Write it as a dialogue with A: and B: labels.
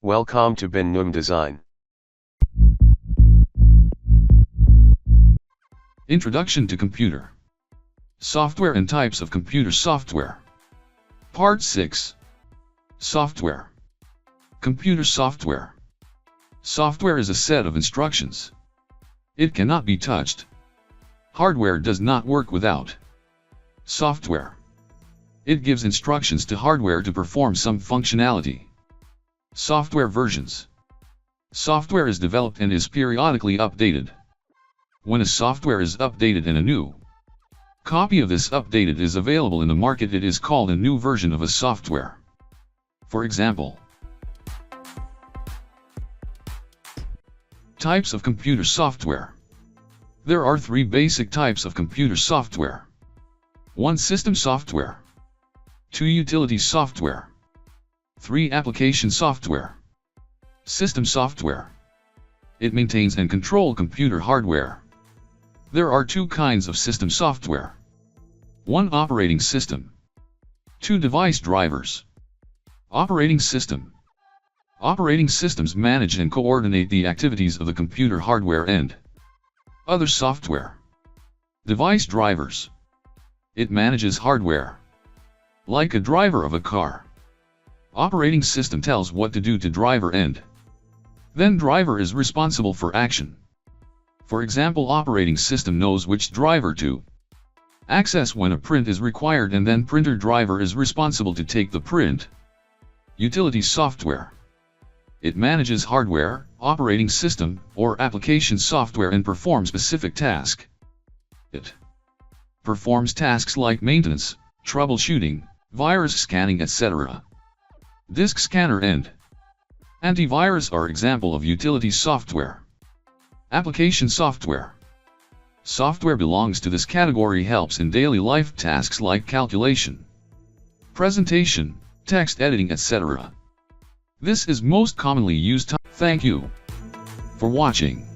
A: Welcome to Ben Num Design.
B: Introduction to Computer Software and Types of Computer Software. Part 6. Software. Computer software. Software is a set of instructions. It cannot be touched. Hardware does not work without software. It gives instructions to hardware to perform some functionality. Software versions. Software is developed and is periodically updated. When a software is updated and a new copy of this updated is available in the market, it is called a new version of a software. For example, types of computer software. There are 3 basic types of computer software. 1. System software. 2. Utility software. 3. Application software. System software. It maintains and controls computer hardware. There are 2 kinds of system software. 1. Operating system. 2. Device drivers. Operating system. Operating systems manage and coordinate the activities of the computer hardware and other software. Device drivers. It manages hardware, like a driver of a car. Operating system tells what to do to driver and then driver is responsible for action. For example, operating system knows which driver to access when a print is required, and then printer driver is responsible to take the print. Utility software. It manages hardware, operating system, or application software and performs specific tasks. It performs tasks like maintenance, troubleshooting, virus scanning, etc. Disk scanner and antivirus are example of utility software. Application software. Software belongs to this category, helps in daily life tasks like calculation, presentation, text editing, etc. This is most commonly used. Thank you for watching.